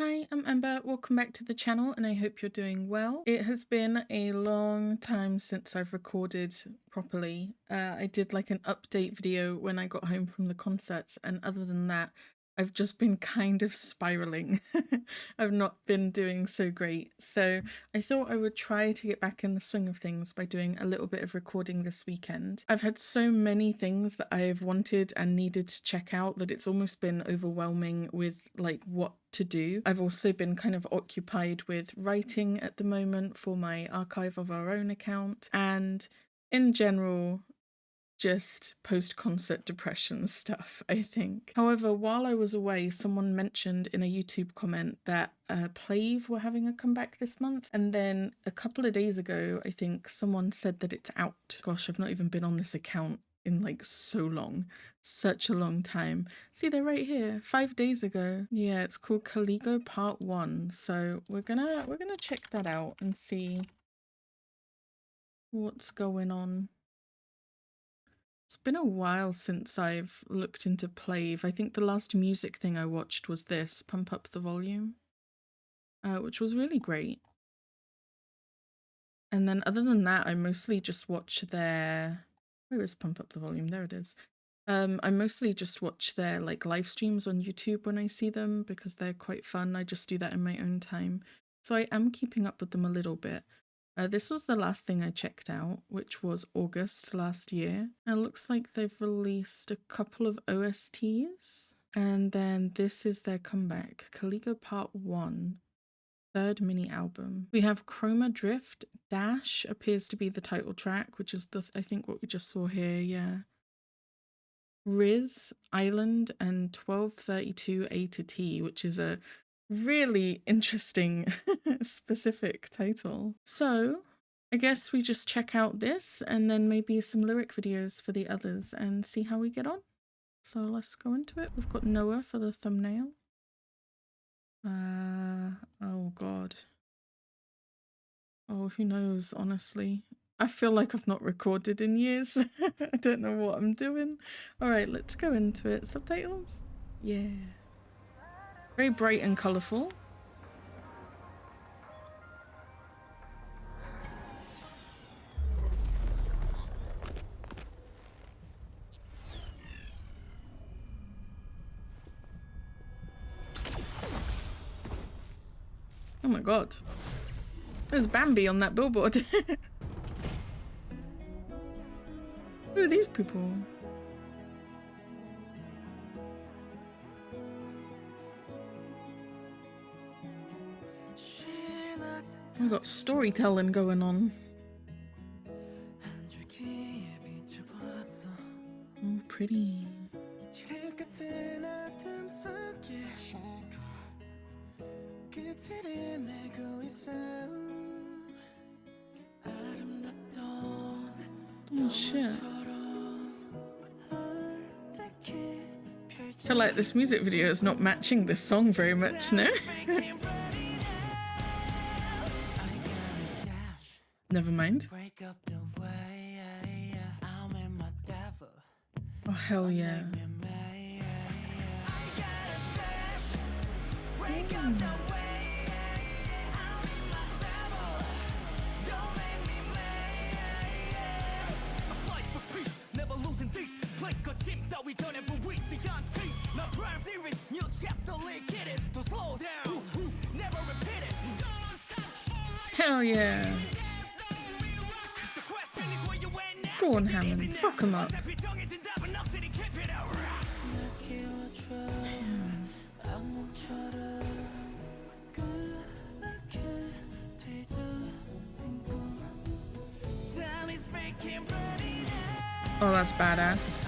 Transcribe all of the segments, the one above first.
Hi, I'm Amber. Welcome back to the channel and I hope you're doing well. It has been a long time since I've recorded properly. I did like an update video when I got home from the concerts, and other than that, I've just been kind of spiraling. I've not been doing so great. So I thought I would try to get back in the swing of things by doing a little bit of recording this weekend. I've had so many things that I've wanted and needed to check out that it's almost been overwhelming with like what to do. I've also been kind of occupied with writing at the moment for my Archive of Our Own account, and in general, just post-concert depression stuff, I think. However, while I was away, someone mentioned in a YouTube comment that PLAVE were having a comeback this month, and then a couple of days ago, I think someone said that it's out. Gosh, I've not even been on this account in like so long, such a long time. See, they're right here, 5 days ago. Yeah, it's called Caligo Part 1. So we're gonna check that out and see what's going on. It's been a while since I've looked into PLAVE. I think the last music thing I watched was this, Pump Up the Volume, which was really great. And then other than that, I mostly just watch their... Where is Pump Up the Volume? There it is. I mostly just watch their like live streams on YouTube when I see them because they're quite fun. I just do that in my own time. So I am keeping up with them a little bit. This was the last thing I checked out, which was August last year. It looks like they've released a couple of OSTs. And then this is their comeback, Caligo Part 1, third mini album. We have Chroma Drift, Dash appears to be the title track, which is I think what we just saw here, yeah. Rizz, Island, and 1232 A to T, which is a really interesting specific title. So I guess we just check out this and then maybe some lyric videos for the others and see how we get on. So let's go into it. We've got Noah for the thumbnail. Oh god. Oh, who knows, honestly. I feel like I've not recorded in years. I don't know what I'm doing. Alright, let's go into it. Subtitles? Yeah. Very bright and colourful. Oh my god. There's Bambi on that billboard. Who are these people? We've got storytelling going on. Oh, pretty. Oh shit. I feel like this music video is not matching this song very much, no? Never mind. Oh hell yeah. Hell yeah. Go on, Hammond. Fuck him up. Oh, that's badass.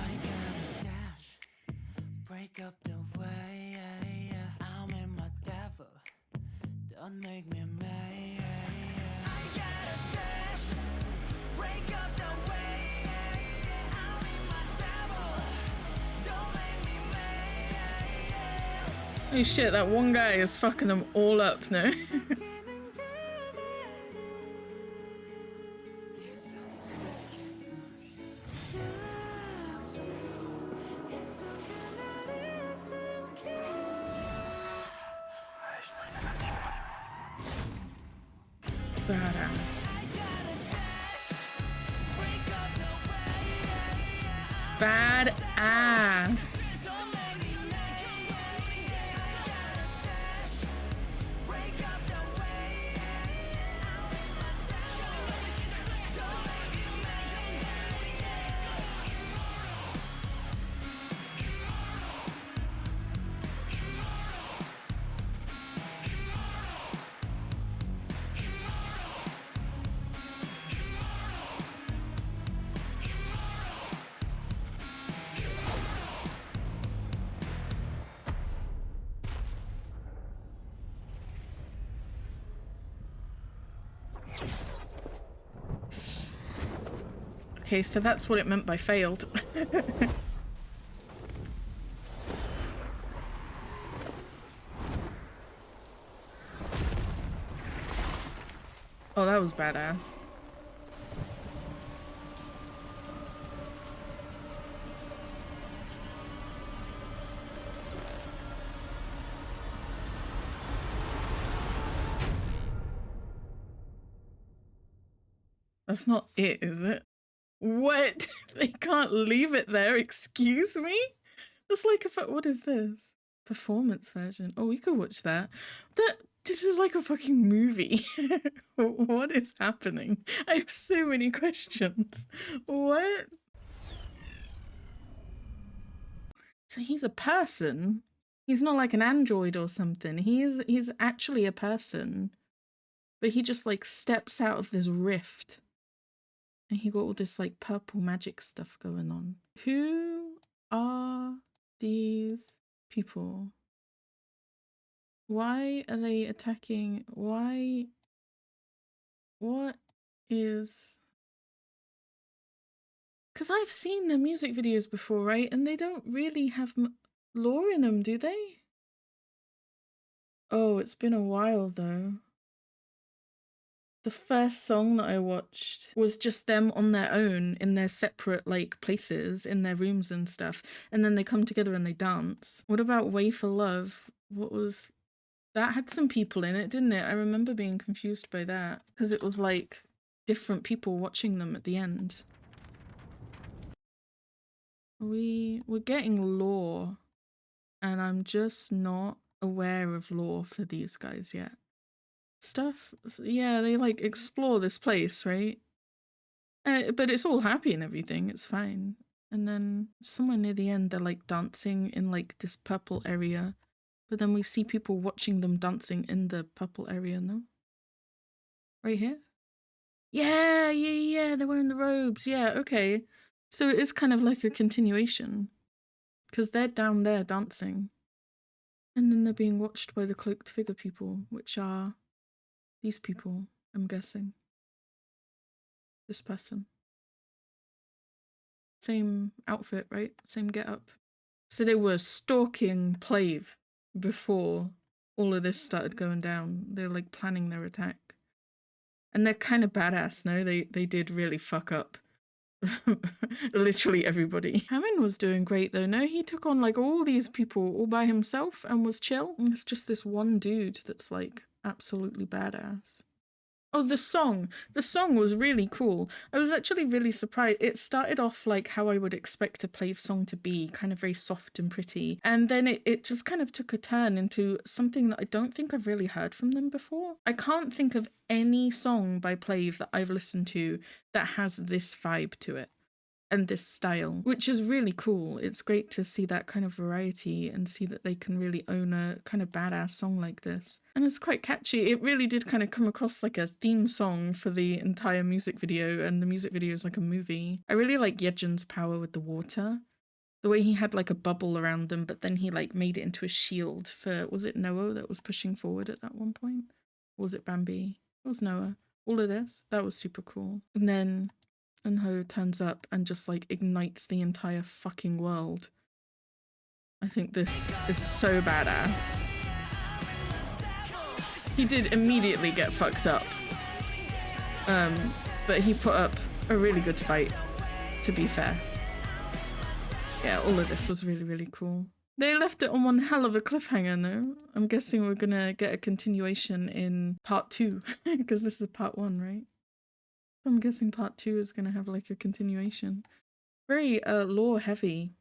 Don't make me mad. I gotta dash, break up the way. I'm in my devil. Don't make me mad. Oh shit, that one guy is fucking them all up, no? Badass. Badass. Okay, so that's what it meant by failed. Oh, that was badass. That's not it, is it? What? They can't leave it there, excuse me? That's like a what is this? Performance version. Oh, we could watch that. This is like a fucking movie. What is happening? I have so many questions. What? So he's a person? He's not like an android or something. He's actually a person. But he just like steps out of this rift. And he got all this like purple magic stuff going on. Who are these people? Why are they attacking? Why? What is... Because I've seen their music videos before, right? And they don't really have lore in them, do they? Oh, it's been a while though. The first song that I watched was just them on their own in their separate like places in their rooms and stuff. And then they come together and they dance. What about Way for Love? What was... That had some people in it, didn't it? I remember being confused by that because it was like different people watching them at the end. We're getting lore and I'm just not aware of lore for these guys yet. Stuff, yeah, they like explore this place, right? But it's all happy and everything, it's fine. And then somewhere near the end they're like dancing in like this purple area, but then we see people watching them dancing in the purple area. No, right here. Yeah, they're wearing the robes. Yeah, okay, so it is kind of like a continuation because they're down there dancing and then they're being watched by the cloaked figure people, which are these people, I'm guessing. This person. Same outfit, right? Same getup. So they were stalking PLAVE before all of this started going down. They're like planning their attack. And they're kind of badass, no? They did really fuck up literally everybody. Hammond was doing great though. No, he took on like all these people all by himself and was chill. And it's just this one dude that's like absolutely badass. Oh, the song was really cool. I was actually really surprised. It started off like how I would expect a PLAVE song to be, kind of very soft and pretty. And then it just kind of took a turn into something that I don't think I've really heard from them before. I can't think of any song by PLAVE that I've listened to that has this vibe to it and this style, which is really cool. It's great to see that kind of variety and see that they can really own a kind of badass song like this. And it's quite catchy. It really did kind of come across like a theme song for the entire music video, and the music video is like a movie. I really like Yejin's power with the water. The way he had like a bubble around them, but then he like made it into a shield for, was it Noah that was pushing forward at that one point? Or was it Bambi? It was Noah. All of this, that was super cool. And then Eunho turns up and just like ignites the entire fucking world. I think this is so badass. He did immediately get fucked up. But he put up a really good fight, to be fair. Yeah, all of this was really, really cool. They left it on one hell of a cliffhanger, no? I'm guessing we're gonna get a continuation in part 2, because this is part 1, right? I'm guessing part 2 is gonna have like a continuation. Very lore heavy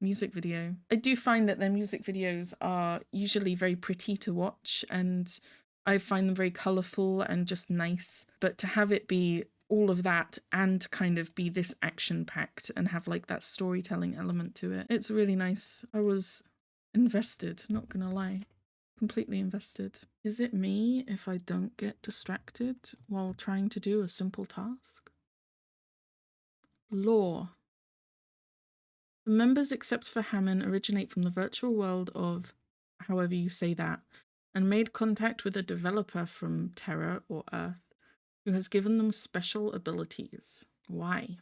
music video. I do find that their music videos are usually very pretty to watch, and I find them very colourful and just nice. But to have it be all of that and kind of be this action packed and have like that storytelling element to it, it's really nice. I was invested, not gonna lie. Completely invested. Is it me if I don't get distracted while trying to do a simple task? Lore. The members except for Hammond originate from the virtual world of, however you say that, and made contact with a developer from Terra or Earth who has given them special abilities. Why?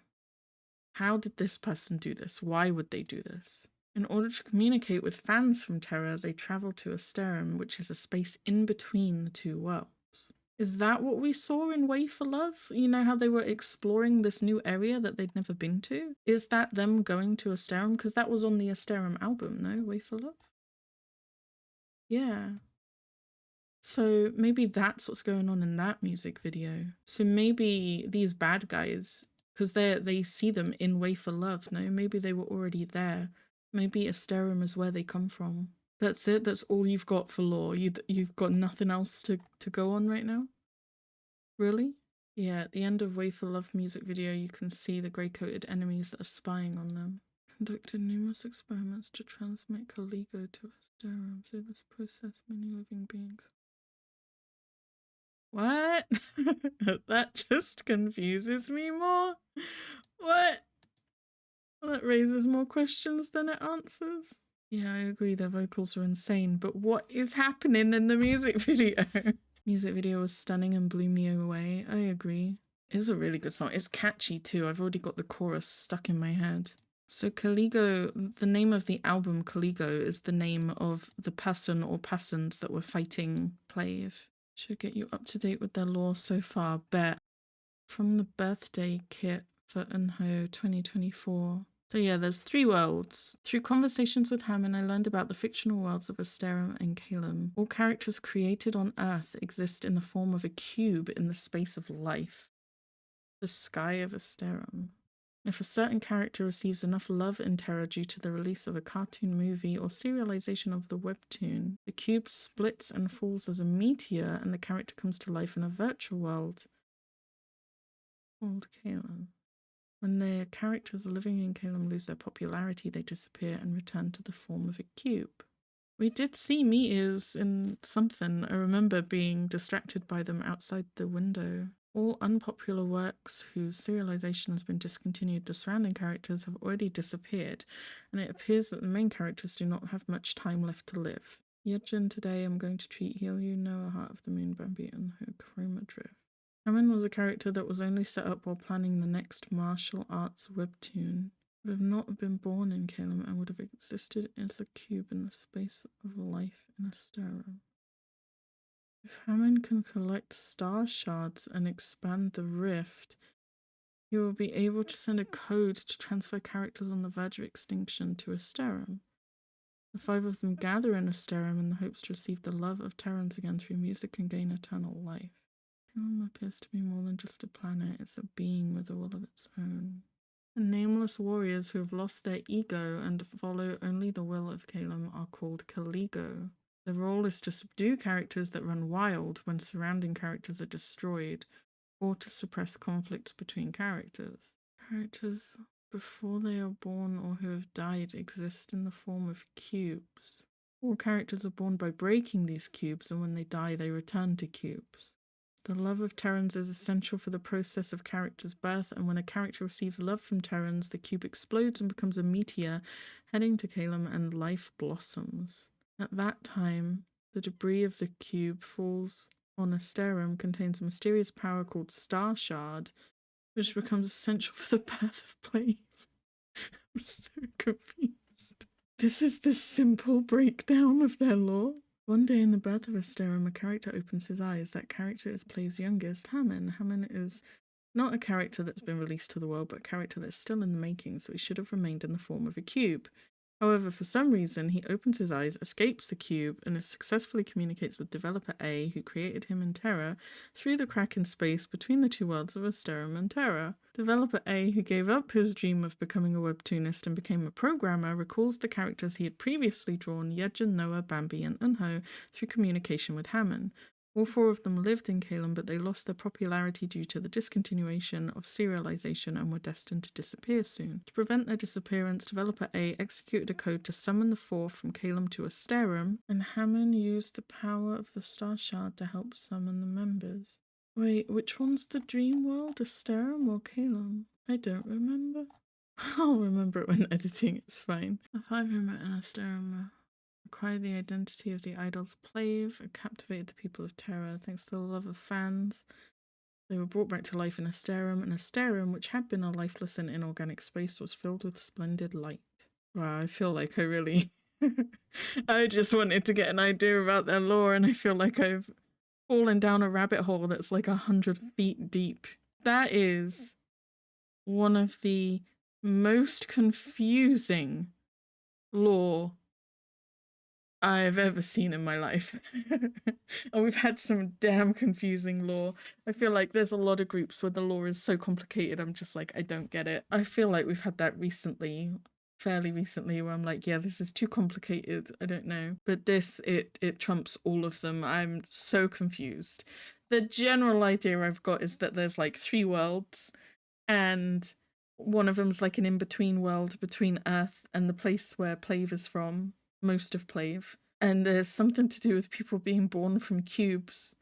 How did this person do this? Why would they do this? In order to communicate with fans from Terra, they travel to Asterum, which is a space in between the two worlds. Is that what we saw in Way for Love? You know how they were exploring this new area that they'd never been to? Is that them going to Asterum? Because that was on the Asterum album, no? Way for Love? Yeah. So maybe that's what's going on in that music video. So maybe these bad guys, because they see them in Way for Love, no? Maybe they were already there. Maybe Asterum is where they come from. That's it? That's all you've got for lore? You've got nothing else to go on right now? Really? Yeah, at the end of Way for Love music video, you can see the grey-coated enemies that are spying on them. Conducted numerous experiments to transmit Caligo to Asterum. Through this process, many living beings. What? That just confuses me more. What? That raises more questions than it answers. Yeah, I agree, their vocals are insane, but what is happening in the music video? Music video was stunning and blew me away. I agree. It is a really good song. It's catchy too. I've already got the chorus stuck in my head. So Caligo, the name of the album Caligo is the name of the person or persons that were fighting PLAVE. Should get you up to date with their lore so far. Bet. From the birthday kit for Unho 2024. So yeah, there's 3 worlds. Through conversations with Hammond, I learned about the fictional worlds of Asterum and Calum. All characters created on Earth exist in the form of a cube in the space of life. The sky of Asterum. If a certain character receives enough love in Terra due to the release of a cartoon movie or serialization of the webtoon, the cube splits and falls as a meteor and the character comes to life in a virtual world called Calum. When the characters living in Calum lose their popularity, they disappear and return to the form of a cube. We did see meteors in something. I remember being distracted by them outside the window. All unpopular works whose serialization has been discontinued, the surrounding characters have already disappeared, and it appears that the main characters do not have much time left to live. Yejin, today I'm going to treat Heal You, Noah, Heart of the Moon, Bambi, and her Chroma Drift. Hammond was a character that was only set up while planning the next martial arts webtoon. Would have not been born in Calum and would have existed as a cube in the space of life in Asterum. If Hammond can collect star shards and expand the rift, he will be able to send a code to transfer characters on the verge of extinction to Asterum. The 5 of them gather in Asterum in the hopes to receive the love of Terrans again through music and gain eternal life. Calum appears to be more than just a planet, it's a being with a will of its own. The nameless warriors who have lost their ego and follow only the will of Calum are called Caligo. Their role is to subdue characters that run wild when surrounding characters are destroyed, or to suppress conflicts between characters. Characters before they are born or who have died exist in the form of cubes. All characters are born by breaking these cubes, and when they die they return to cubes. The love of Terrans is essential for the process of character's birth, and when a character receives love from Terrans, the cube explodes and becomes a meteor, heading to Calum, and life blossoms. At that time, the debris of the cube falls on Asterum, contains a mysterious power called Star Shard, which becomes essential for the birth of PLAVE. I'm so confused. This is the simple breakdown of their lore. One day in the birth of Asterum, a character opens his eyes. That character is PLAVE's youngest, Hammond. Hammond is not a character that's been released to the world, but a character that's still in the making, so he should have remained in the form of a cube. However, for some reason, he opens his eyes, escapes the cube, and successfully communicates with developer A, who created him in Terra, through the crack in space between the two worlds of Asterum and Terra. Developer A, who gave up his dream of becoming a webtoonist and became a programmer, recalls the characters he had previously drawn, Yejin, Noah, Bambi, and Unho, through communication with Hammond. All four of them lived in Calum, but they lost their popularity due to the discontinuation of serialization and were destined to disappear soon. To prevent their disappearance, developer A executed a code to summon the four from Calum to Asterum, and Hammond used the power of the Star Shard to help summon the members. Wait, which one's the dream world, Asterum or Calum? I don't remember. I'll remember it when editing, it's fine. The five who met in Asterum acquired the identity of the idols PLAVE and captivated the people of Terra thanks to the love of fans. They were brought back to life in Asterum, and Asterum, which had been a lifeless and inorganic space, was filled with splendid light. Wow, I feel like I really... I just wanted to get an idea about their lore, and I feel like I've fallen down a rabbit hole that's like 100 feet deep. That is one of the most confusing lore I've ever seen in my life. And we've had some damn confusing lore. I feel like there's a lot of groups where the lore is so complicated, I'm just like, I don't get it. I feel like we've had that recently, fairly recently, where I'm like, yeah, this is too complicated, I don't know. But this, it trumps all of them. I'm so confused. The general idea I've got is that there's like 3 worlds, and one of them's like an in-between world between Earth and the place where PLAVE is from, most of PLAVE. And there's something to do with people being born from cubes,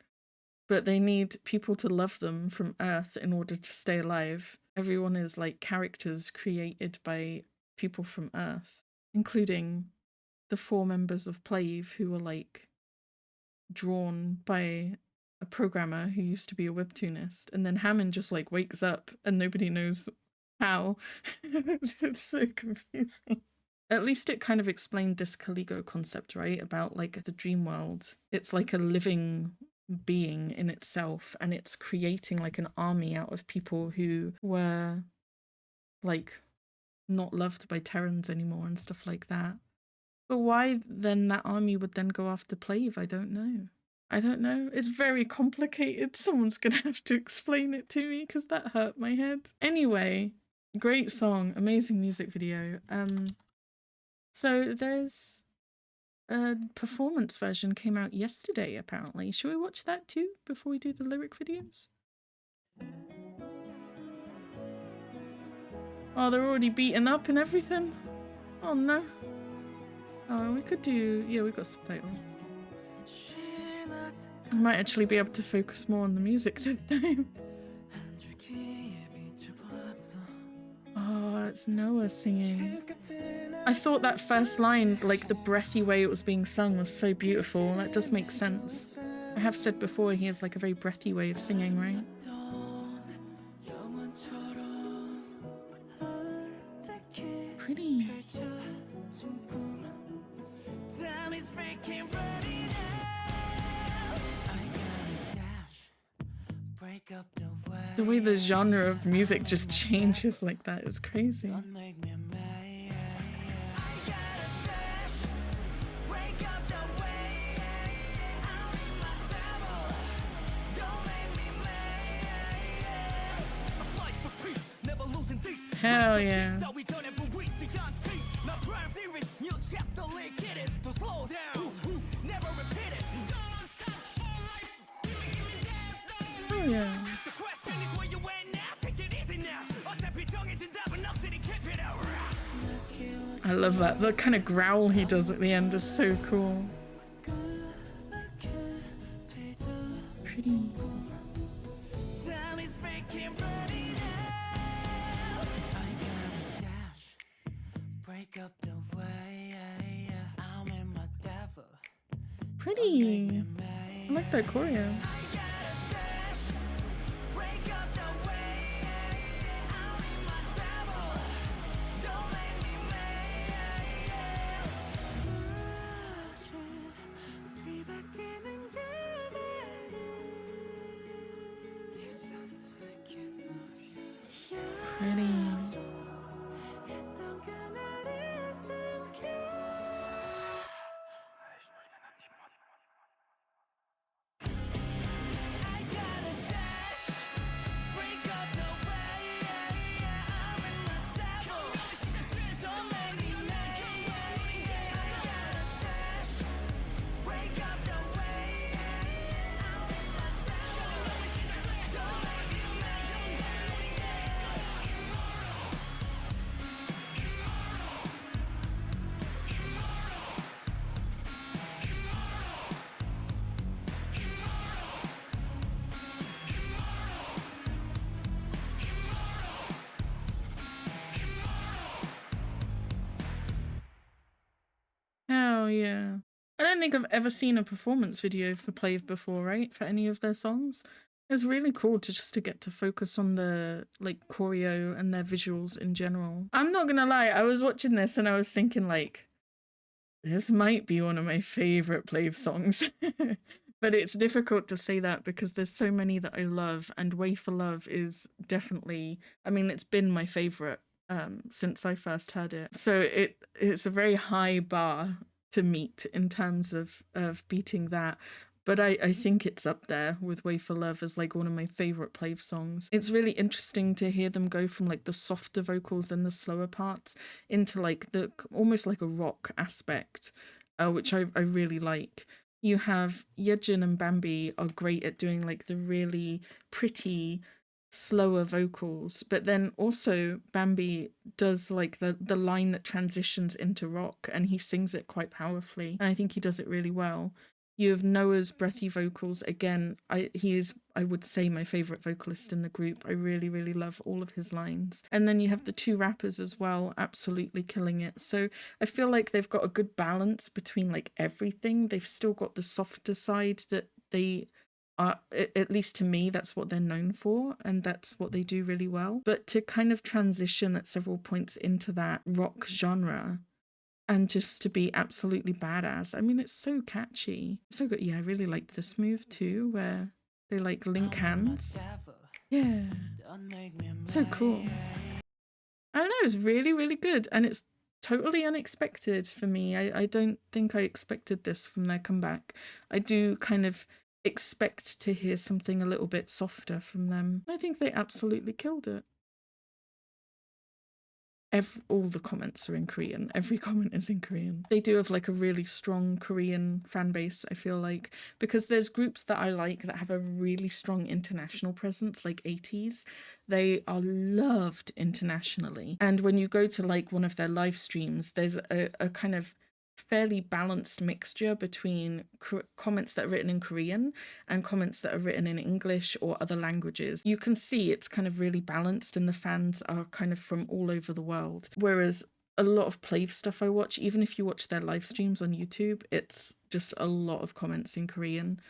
but they need people to love them from Earth in order to stay alive. Everyone is like characters created by people from Earth, including the 4 members of PLAVE who were like drawn by a programmer who used to be a webtoonist, and then Hammond just like wakes up and nobody knows how. It's so confusing. At least it kind of explained this Caligo concept, right? About like the dream world. It's like a living being in itself, and it's creating like an army out of people who were like not loved by Terrans anymore and stuff like that. But why then that army would then go after PLAVE, I don't know. I don't know. It's very complicated. Someone's gonna have to explain it to me because that hurt my head. Anyway, great song, amazing music video. So there's a performance version came out yesterday, apparently. Should we watch that too before we do the lyric videos? Oh, they're already beaten up and everything? Oh no. Oh, we could do... yeah, we've got subtitles. I might actually be able to focus more on the music this time. Oh, it's Noah singing. I thought that first line, like the breathy way it was being sung, was so beautiful. That does make sense. I have said before he has like a very breathy way of singing, right? Pretty. The way the genre of music just changes like that is crazy. Hell yeah. Oh yeah. I love that. The kind of growl he does at the end is so cool. Pretty. Pretty. I like that choreo. Pretty. I don't think I've ever seen a performance video for PLAVE before, right? For any of their songs. It's really cool to just to get to focus on the like choreo and their visuals in general. I'm not gonna lie, I was watching this and I was thinking like, this might be one of my favorite PLAVE songs. But it's difficult to say that because there's so many that I love, and Way for Love is definitely, I mean, it's been my favorite since I first heard it. So it's a very high bar to meet in terms of beating that. But I think it's up there with Way for Love as like one of my favorite PLAVE songs. It's really interesting to hear them go from like the softer vocals and the slower parts into like the almost like a rock aspect, which I really like. You have Yejin and Bambi are great at doing like the really pretty slower vocals, but then also Bambi does like the line that transitions into rock, and he sings it quite powerfully, and I think he does it really well. You have Noah's breathy vocals. Again, he is, I would say, my favorite vocalist in the group. I really love all of his lines. And then you have the two rappers as well, absolutely killing it. So I feel like they've got a good balance between like everything. They've still got the softer side that they are, at least to me, that's what they're known for, and that's what they do really well. But to kind of transition at several points into that rock genre, and just to be absolutely badass. I mean, it's so catchy. So good. Yeah, I really liked this move too, where they like link hands. Yeah. So cool. I don't know, it's really good. And it's totally unexpected for me. I don't think I expected this from their comeback. I do kind of expect to hear something a little bit softer from them. I think they absolutely killed it. All the comments are in Korean. Every comment is in Korean. They do have like a really strong Korean fan base, I feel like, because there's groups that I like that have a really strong international presence, like 80s. They are loved internationally. And when you go to like one of their live streams, there's a kind of fairly balanced mixture between comments that are written in Korean and comments that are written in English or other languages. You can see it's kind of really balanced, and the fans are kind of from all over the world. Whereas a lot of PLAVE stuff I watch, even if you watch their live streams on YouTube, it's just a lot of comments in Korean.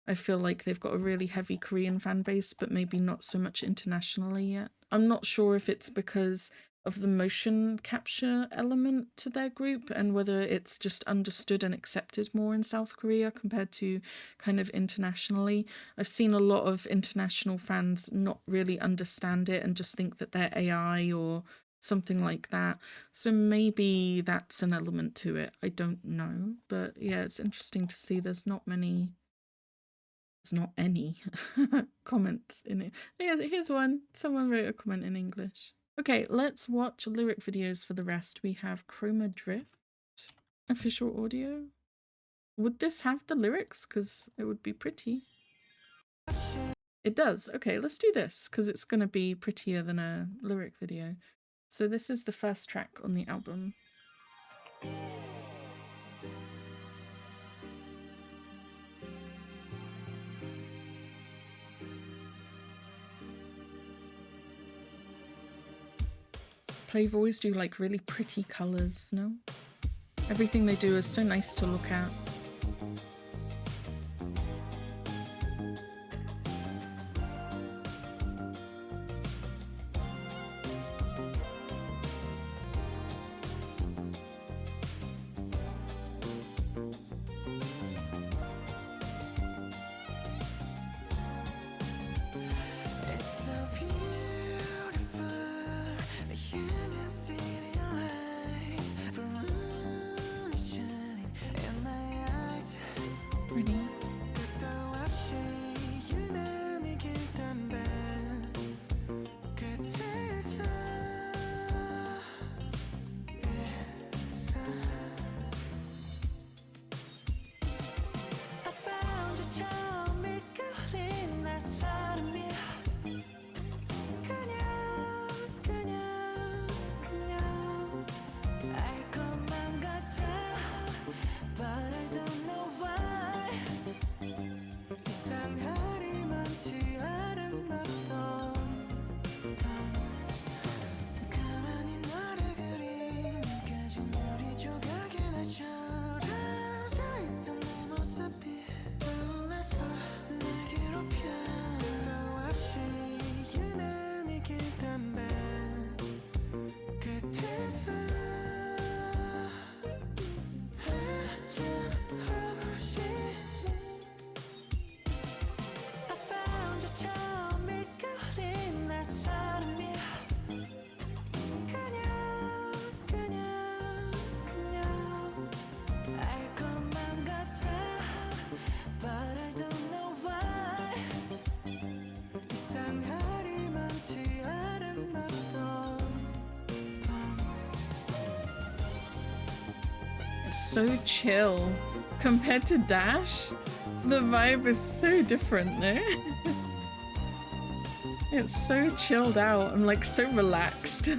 I feel like they've got a really heavy Korean fan base, but maybe not so much internationally yet. I'm not sure if it's because of the motion capture element to their group and whether it's just understood and accepted more in South Korea compared to kind of internationally. I've seen a lot of international fans not really understand it and just think that they're AI or something like that. So maybe that's an element to it. I don't know. But yeah, it's interesting to see there's not any comments in it. Yeah, here's one. Someone wrote a comment in English. Okay, let's watch lyric videos for the rest. We have Chroma Drift, official audio. Would this have the lyrics? Because it would be pretty. It does. Okay, let's do this because it's going to be prettier than a lyric video. So this is the first track on the album. PLAVE always do like really pretty colours, no? Everything they do is so nice to look at. so chill. Compared to Dash, the vibe is so different, no? It's so chilled out. I'm like so relaxed.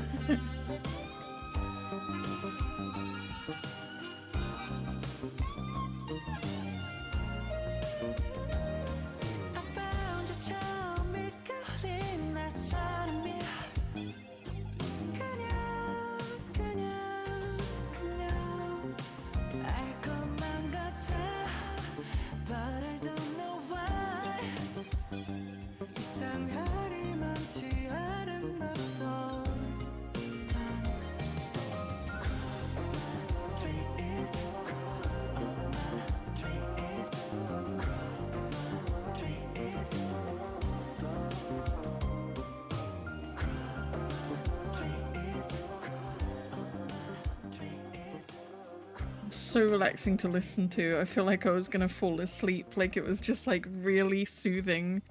So relaxing to listen to. I feel like I was gonna fall asleep. Like it was just like really soothing.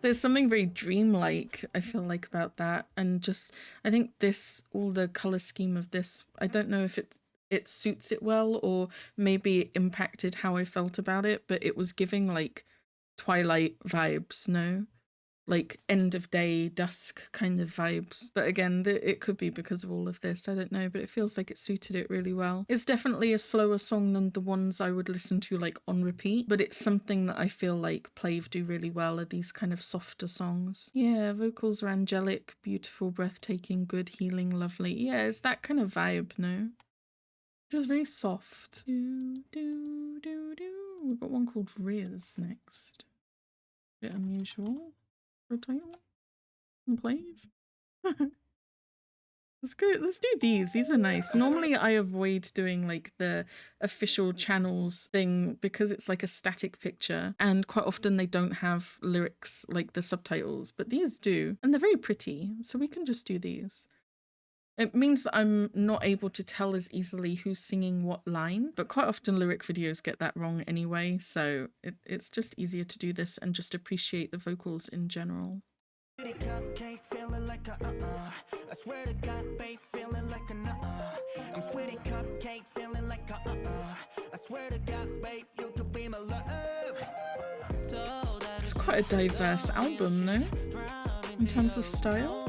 There's something very dreamlike, I feel like, about that. And just, I think this, all the color scheme of this, I don't know if it suits it well, or maybe it impacted how I felt about it, but it was giving like Twilight vibes, no? Like end of day, dusk kind of vibes. But again, it could be because of all of this, I don't know, but it feels like it suited it really well. It's definitely a slower song than the ones I would listen to like on repeat, but it's something that I feel like PLAVE do really well, are these kind of softer songs. Yeah, vocals are angelic, beautiful, breathtaking, good, healing, lovely. Yeah, it's that kind of vibe, no? Just very soft. Do, do, do, do. We've got one called Rizz next. Bit unusual for a title and PLAVE. Let's go. Let's do these. These are nice. Normally I avoid doing like the official channels thing because it's like a static picture and quite often they don't have lyrics like the subtitles, but these do. And they're very pretty. So we can just do these. It means that I'm not able to tell as easily who's singing what line, but quite often lyric videos get that wrong anyway, so it's just easier to do this and just appreciate the vocals in general. Cupcake feeling like a I swear to God, babe, feeling like a I'm sweetie cupcake feeling like a I swear to God, babe, you could be my love. It's quite a diverse album, no? In terms of style.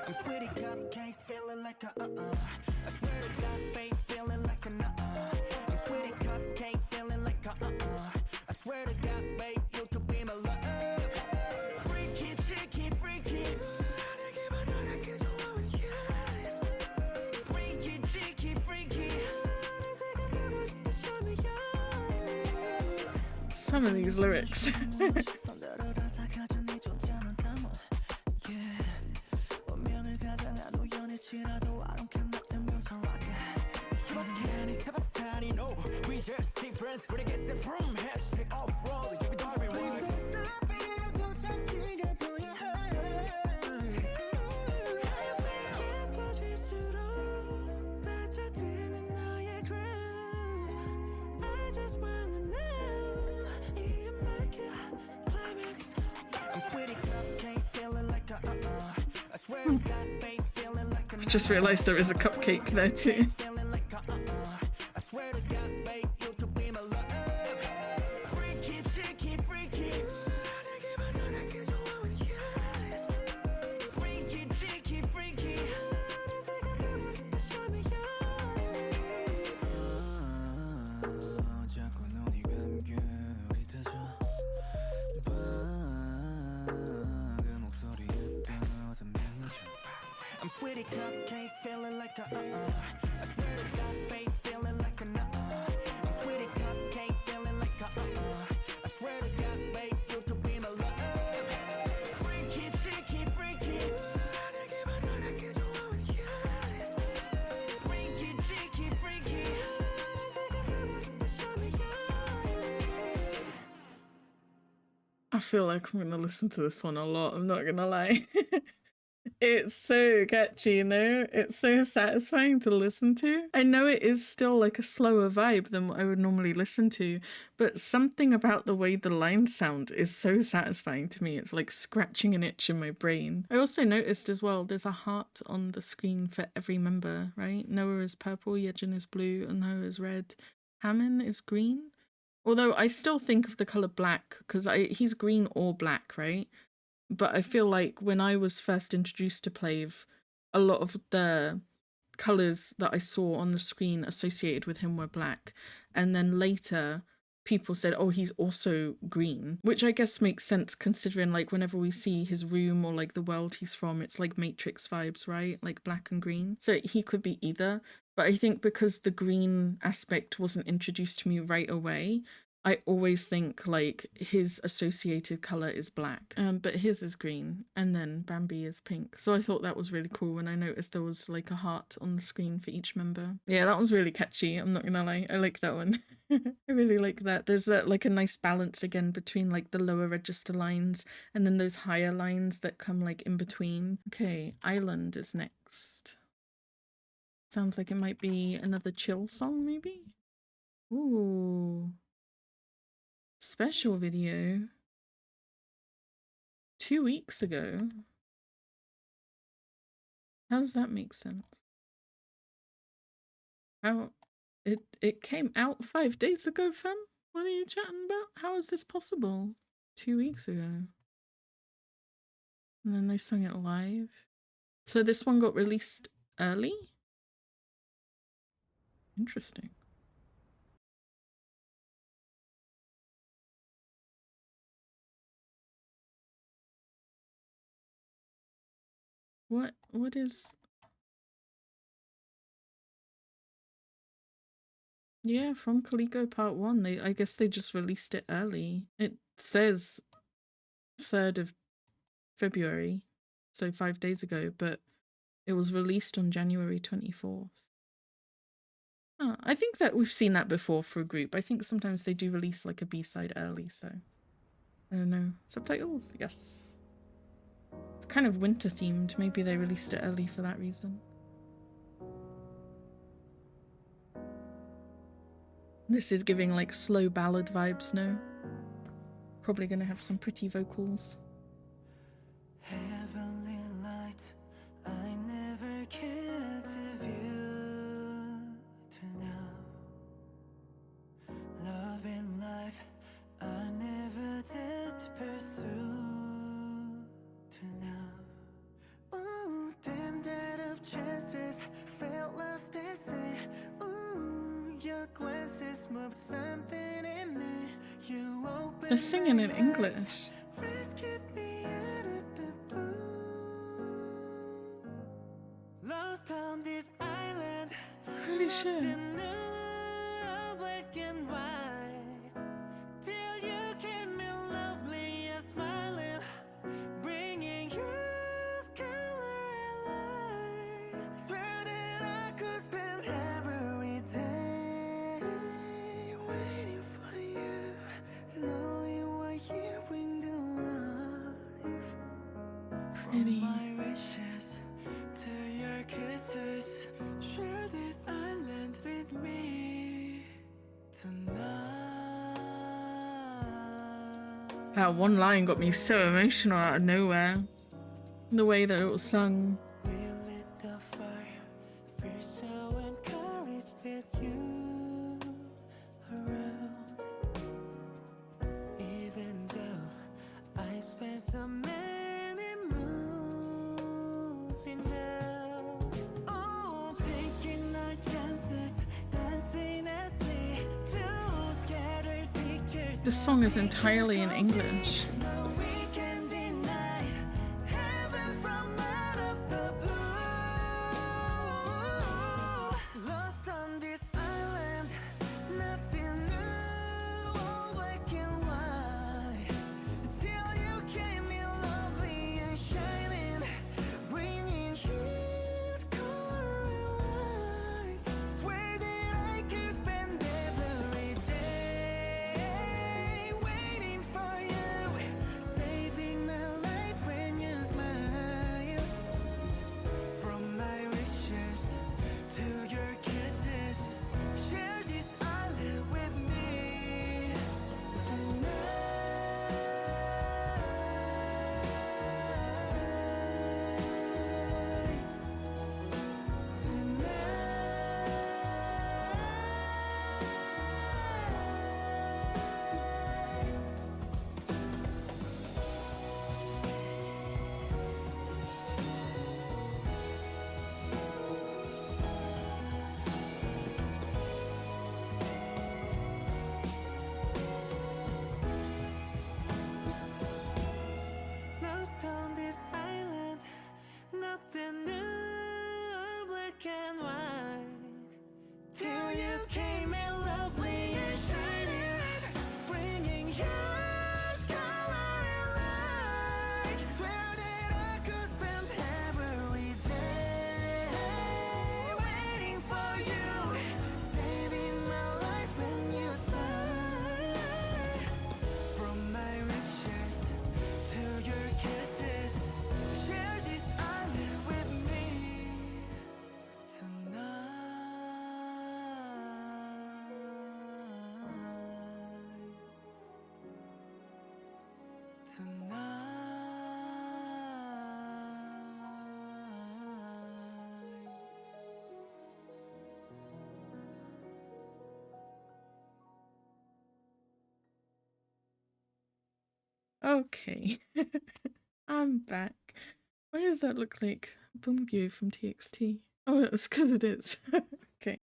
I'm sweetie cupcake feeling like a I swear to God, babe, feeling like a I'm sweetie cupcake feeling like a I swear to God, babe, you could be my love. Freaky, cheeky, freaky. Freaky, cheeky, freaky. Some of these lyrics. I just realised there is a cupcake there too. I'm sweetie cupcake feeling like a I swear to God, babe, feeling like a I'm sweetie cupcake feeling like a I swear to God, babe, you could be my love. Freaky, cheeky, freaky. Freaky, cheeky, freaky. I feel like I'm gonna listen to this one a lot, I'm not gonna lie. It's so catchy, you know? It's so satisfying to listen to. I know it is still like a slower vibe than what I would normally listen to, but something about the way the lines sound is so satisfying to me. It's like scratching an itch in my brain. I also noticed as well, there's a heart on the screen for every member, right? Noah is purple, Yejin is blue, and Noah is red. Hammond is green. Although I still think of the color black because he's green or black, right? But I feel like when I was first introduced to PLAVE, a lot of the colours that I saw on the screen associated with him were black. And then later, people said, oh, he's also green, which I guess makes sense considering like whenever we see his room or like the world he's from, it's like Matrix vibes, right? Like black and green. So he could be either. But I think because the green aspect wasn't introduced to me right away, I always think like his associated color is black, but his is green, and then Bambi is pink. So I thought that was really cool when I noticed there was like a heart on the screen for each member. Yeah, that one's really catchy. I'm not gonna lie, I like that one. I really like that. There's that like a nice balance again between like the lower register lines and then those higher lines that come like in between. Okay, Island is next. Sounds like it might be another chill song, maybe? Ooh. Special video 2 weeks ago. How does that make sense? How it came out 5 days ago, fam? What are you chatting about? How is this possible? 2 weeks ago. And then they sung it live. So this one got released early? Interesting. What is... Yeah, from Caligo Part 1. I guess they just released it early. It says 3rd of February, so 5 days ago, but it was released on January 24th. Oh, I think that we've seen that before for a group. I think sometimes they do release like a B-side early, so I don't know. Subtitles? Yes. It's kind of winter themed. Maybe they released it early for that reason. This is giving like slow ballad vibes now. Probably gonna have some pretty vocals. Heavenly light, I never cared to view to now. Love and life, I never did pursue to now. Ooh, damn that of chances, felt lost and say, ooh, your glances moved something in me. You opened They're singing in my English. eyes, rescued me out of the blue. Lost on this island, Holy shit. nothing new, black and white. Till you came in lovely and smiling, bringing yours color and light. Swear that I could spend every day waiting for you, knowing what you bring to life. Pretty. From my wishes to your kisses, share this island with me tonight. That one line got me so emotional out of nowhere. The way that it was sung. We lit the fire, feel so encouraged with you around. Even though I spent so many moons in doubt. Oh, taking our chances, dancing as we two scattered pictures. This song is entirely in English. No, we can deny heaven from out of the blue. Lost on this island, nothing new, all black and white. Till you came in lovely and shining, bringing heat, color and light. Swear that I could spend every day waiting for you, Okay. I'm back. Why does that look like Boomgyu from TXT? Oh, it's because it is. Okay.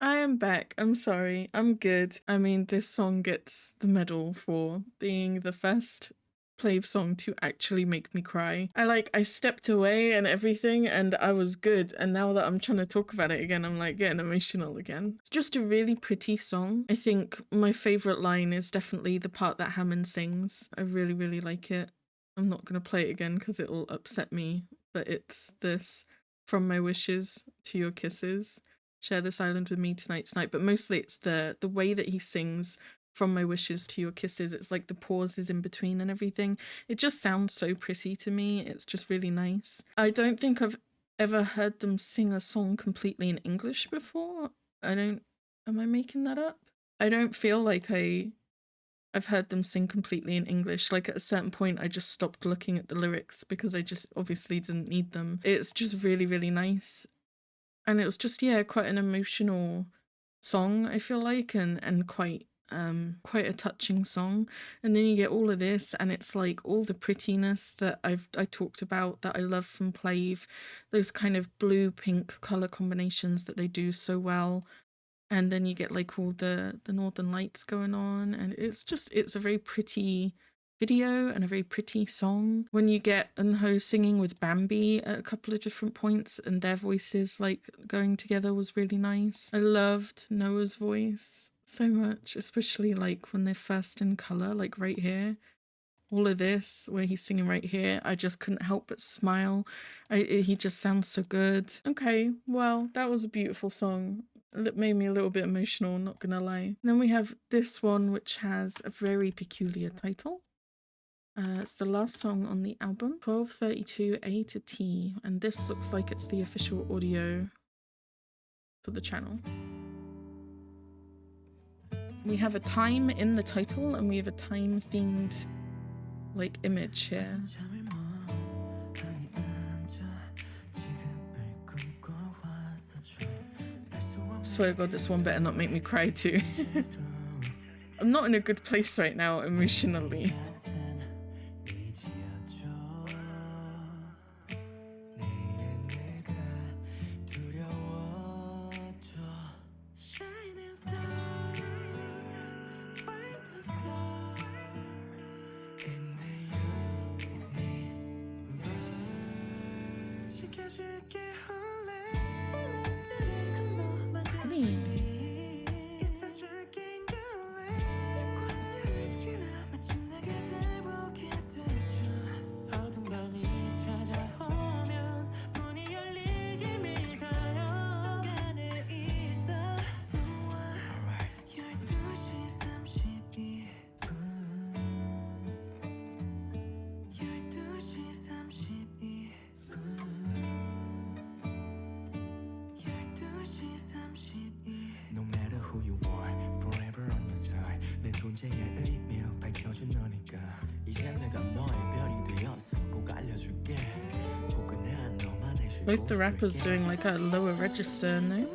I am back. I'm sorry. I'm good. I mean, this song gets the medal for being the first PLAVE song to actually make me cry. I stepped away and everything and I was good, and now that I'm trying to talk about it again, I'm like getting emotional again. It's just a really pretty song. I think my favorite line is definitely the part that Hammond sings. I really, really like it. I'm not gonna play it again because it'll upset me, but it's this: from my wishes to your kisses, share this island with me tonight's night. But mostly it's the way that he sings from my wishes to your kisses. It's like the pauses in between and everything. It just sounds so pretty to me. It's just really nice. I don't think I've ever heard them sing a song completely in English before. Am I making that up? I don't feel like I've heard them sing completely in English. Like at a certain point I just stopped looking at the lyrics because I just obviously didn't need them. It's just really, really nice. And it was just, yeah, quite an emotional song, I feel like, and quite a touching song. And then you get all of this, and it's like all the prettiness that I talked about that I love from PLAVE, those kind of blue pink color combinations that they do so well. And then you get like all the northern lights going on, and it's a very pretty video and a very pretty song. When you get Eunho singing with Bambi at a couple of different points and their voices like going together was really nice. I loved Noah's voice so much, especially like when they're first in color, like right here. All of this where he's singing right here, I just couldn't help but smile. He just sounds so good. Okay, well, that was a beautiful song. It made me a little bit emotional, not gonna lie. Then we have this one, which has a very peculiar title. It's the last song on the album, 1232 A to T, and this looks like it's the official audio for the channel. We have a time in the title, and we have a time-themed like image here. Swear to God, this one better not make me cry too. I'm not in a good place right now emotionally. Both the rappers doing like a lower register, no?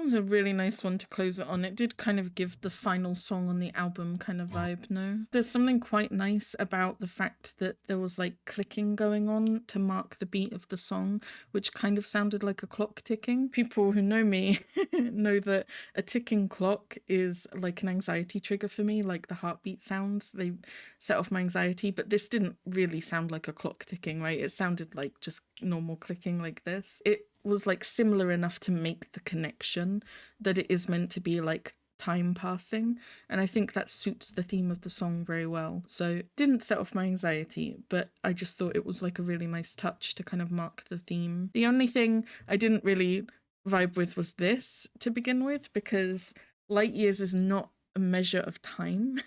was a really nice one to close it on. It did kind of give the final song on the album kind of vibe, no? There's something quite nice about the fact that there was like clicking going on to mark the beat of the song, which kind of sounded like a clock ticking. People who know me know that a ticking clock is like an anxiety trigger for me, like the heartbeat sounds. They set off my anxiety, but this didn't really sound like a clock ticking, right? It sounded like just normal clicking like this. It was like similar enough to make the connection that it is meant to be like time passing, and I think that suits the theme of the song very well. So didn't set off my anxiety, but I just thought it was like a really nice touch to kind of mark the theme. The only thing I didn't really vibe with was this to begin with, because light years is not a measure of time.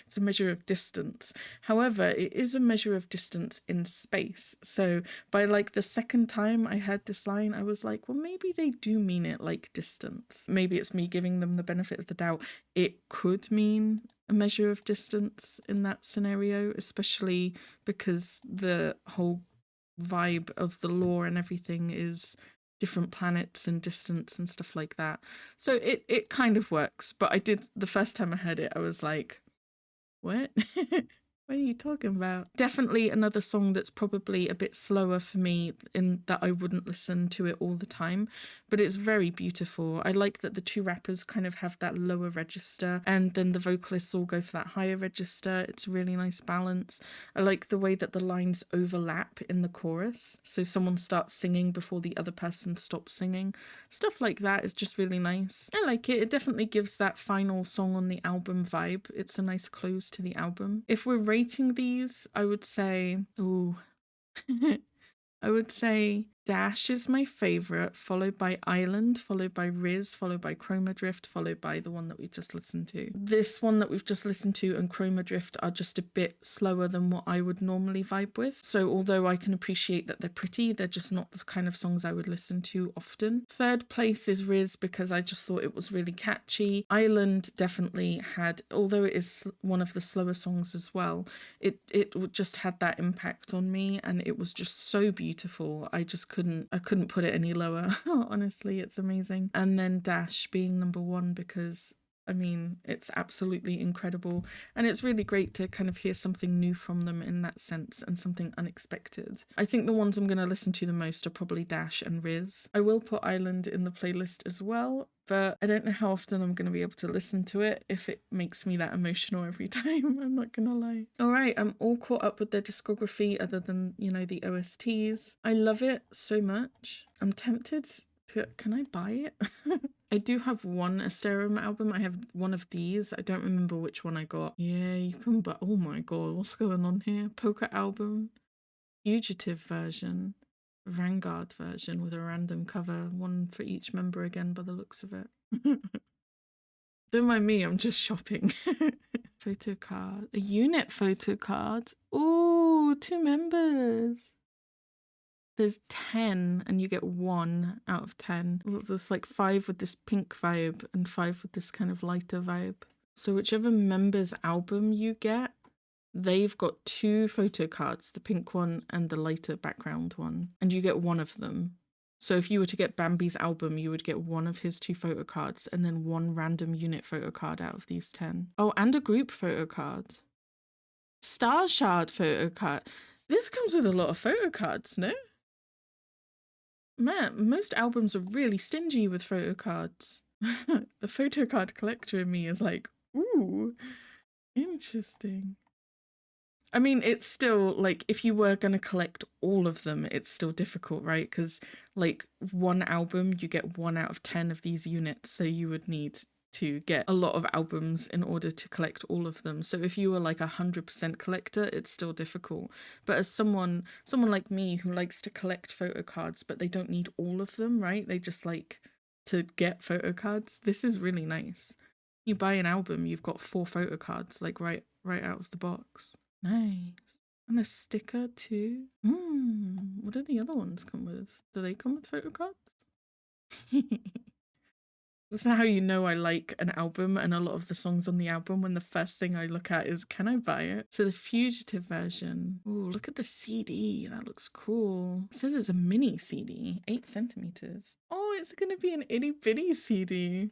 It's a measure of distance. However, it is a measure of distance in space. So by like the second time I heard this line, I was like, well, maybe they do mean it like distance. Maybe it's me giving them the benefit of the doubt. It could mean a measure of distance in that scenario, especially because the whole vibe of the lore and everything is different planets and distance and stuff like that. So it kind of works, but I did, the first time I heard it, I was like, what? What are you talking about? Definitely another song that's probably a bit slower for me, in that I wouldn't listen to it all the time, but it's very beautiful. I like that the two rappers kind of have that lower register and then the vocalists all go for that higher register. It's a really nice balance. I like the way that the lines overlap in the chorus. So someone starts singing before the other person stops singing. Stuff like that is just really nice. I like it. It definitely gives that final song on the album vibe. It's a nice close to the album. If we're rating these, I would say, ooh, I would say Dash is my favorite, followed by Island, followed by Rizz, followed by Chroma Drift, followed by the one that we just listened to. This one that we've just listened to and Chroma Drift are just a bit slower than what I would normally vibe with. So although I can appreciate that they're pretty, they're just not the kind of songs I would listen to often. Third place is Rizz, because I just thought it was really catchy. Island definitely had, although it is one of the slower songs as well, it just had that impact on me, and it was just so beautiful. I couldn't put it any lower. Honestly, it's amazing. And then Dash being number one, because I mean, it's absolutely incredible, and it's really great to kind of hear something new from them in that sense, and something unexpected. I think the ones I'm going to listen to the most are probably Dash and Rizz. I will put Island in the playlist as well, but I don't know how often I'm going to be able to listen to it if it makes me that emotional every time. I'm not gonna lie. All right, I'm all caught up with their discography other than, you know, the OSTs. I love it so much. I'm tempted to, can I buy it? I do have one Asterum album. I have one of these. I don't remember which one I got. Yeah, you can buy, oh my god, what's going on here? Poker album, Fugitive version, Vanguard version with a random cover, one for each member again by the looks of it. Don't mind me, I'm just shopping. Photo card, a unit photo card. Ooh, 2 members. There's 10 and you get 1 out of 10. There's like 5 with this pink vibe and 5 with this kind of lighter vibe. So whichever member's album you get, they've got 2 photo cards, the pink one and the lighter background one, and you get 1 of them. So if you were to get Bambi's album, you would get 1 of his 2 photo cards and then 1 random unit photo card out of these 10. Oh, and a group photo card. Star Shard photo card. This comes with a lot of photo cards, no? Man, most albums are really stingy with photo cards. The photo card collector in me is like, ooh, interesting. I mean, it's still like, if you were going to collect all of them, it's still difficult, right? Because like 1 album, you get 1 out of 10 of these units. So you would need to get a lot of albums in order to collect all of them. So if you were like 100% collector, it's still difficult. But as someone like me who likes to collect photo cards, but they don't need all of them, right? They just like to get photo cards. This is really nice. You buy an album, you've got 4 photo cards, like right out of the box. Nice. And a sticker too. What do the other ones come with? Do they come with photo cards? That's how you know I like an album and a lot of the songs on the album, when the first thing I look at is, can I buy it? So the Fugitive version. Ooh, look at the CD. That looks cool. It says it's a mini CD, 8 centimeters. Oh, it's gonna be an itty bitty CD.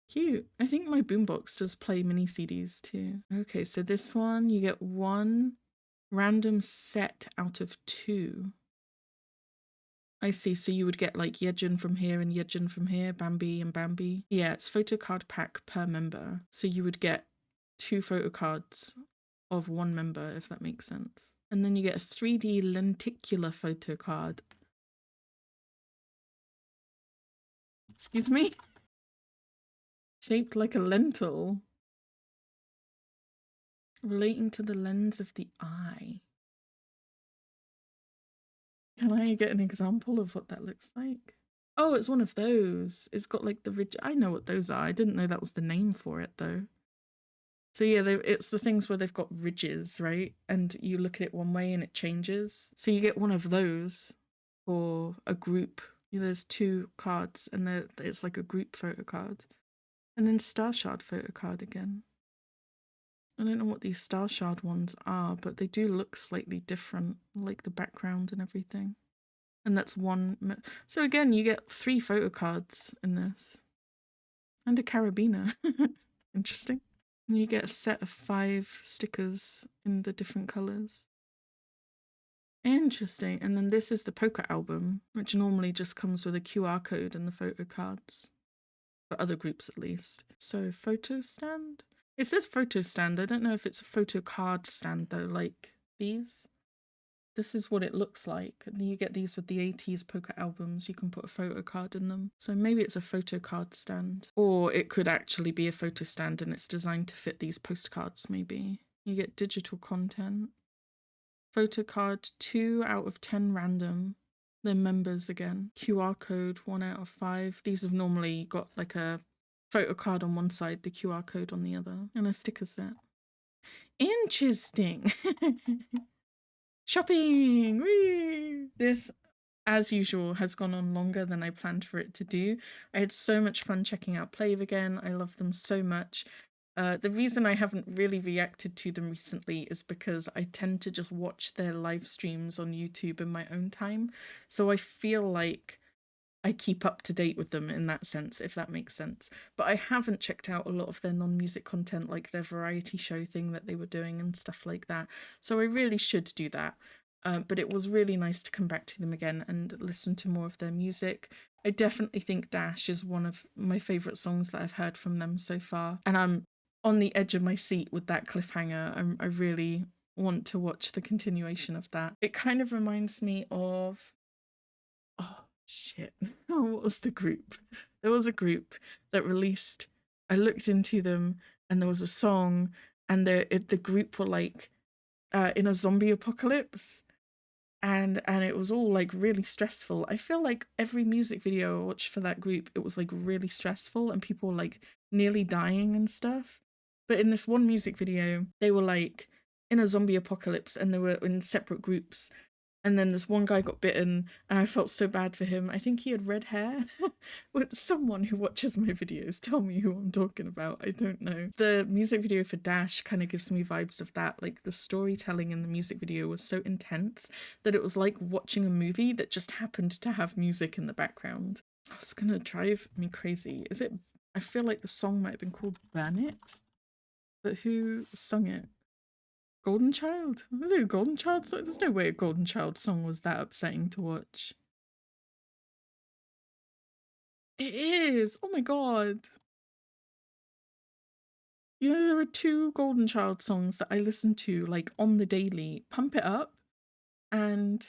Cute. I think my boombox does play mini CDs too. Okay, so this one, you get one random set out of 2. I see, so you would get like Yejin from here and Yejin from here, Bambi and Bambi. Yeah, it's photo card pack per member. So you would get 2 photo cards of 1 member, if that makes sense. And then you get a 3D lenticular photo card. Excuse me? Shaped like a lentil. Relating to the lens of the eye. Can I get an example of what that looks like? Oh, it's one of those. It's got like the ridge. I know what those are. I didn't know that was the name for it though. So yeah, it's the things where they've got ridges, right? And you look at it one way and it changes. So you get one of those for a group. There's 2 cards and it's like a group photo card. And then Star Shard photo card again. I don't know what these Star Shard ones are, but they do look slightly different, like the background and everything. And that's 1. So again, you get 3 photo cards in this. And a carabiner. Interesting. And you get a set of 5 stickers in the different colours. Interesting. And then this is the poker album, which normally just comes with a QR code and the photo cards. For other groups at least. So photo stand? It says photo stand. I don't know if it's a photo card stand though, like these. This is what it looks like. And you get these with the 80s poker albums. You can put a photo card in them. So maybe it's a photo card stand. Or it could actually be a photo stand and it's designed to fit these postcards maybe. You get digital content. Photo card 2 out of 10 random. They're members again. QR code 1 out of 5. These have normally got like a photo card on one side, the QR code on the other, and a sticker set. Interesting. Shopping! Whee! This, as usual, has gone on longer than I planned for it to do. I had so much fun checking out PLAVE again. I love them so much. The reason I haven't really reacted to them recently is because I tend to just watch their live streams on YouTube in my own time. So I feel like I keep up to date with them in that sense, if that makes sense. But I haven't checked out a lot of their non-music content, like their variety show thing that they were doing and stuff like that. So I really should do that. But it was really nice to come back to them again and listen to more of their music. I definitely think Dash is one of my favourite songs that I've heard from them so far. And I'm on the edge of my seat with that cliffhanger. I really want to watch the continuation of that. It kind of reminds me of... Oh, shit. Oh, what was the group? There was a group that released... I looked into them and there was a song and the group were like in a zombie apocalypse. And it was all like really stressful. I feel like every music video I watched for that group, it was like really stressful and people were like nearly dying and stuff. But in this one music video, they were like in a zombie apocalypse and they were in separate groups. And then this one guy got bitten and I felt so bad for him. I think he had red hair. Would someone who watches my videos tell me who I'm talking about? I don't know. The music video for Dash kind of gives me vibes of that. Like the storytelling in the music video was so intense that it was like watching a movie that just happened to have music in the background. Oh, it's gonna drive me crazy. Is it? I feel like the song might have been called Burn It. But who sung it? Golden Child? Was it a Golden Child song? There's no way a Golden Child song was that upsetting to watch. It is! Oh my god! You know, there are 2 Golden Child songs that I listen to, like, on the daily. Pump It Up and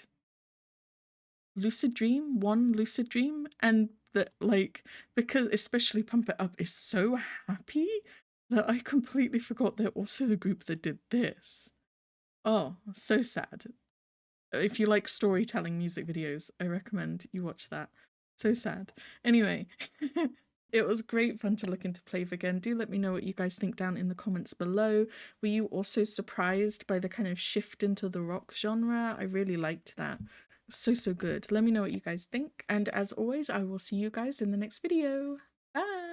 Lucid Dream, One Lucid Dream. And that, like, because especially Pump It Up is so happy that I completely forgot they're also the group that did this. Oh, so sad. If you like storytelling music videos, I recommend you watch that. So sad. Anyway, it was great fun to look into PLAVE again. Do let me know what you guys think down in the comments below. Were you also surprised by the kind of shift into the rock genre? I really liked that. So good. Let me know what you guys think. And as always, I will see you guys in the next video. Bye!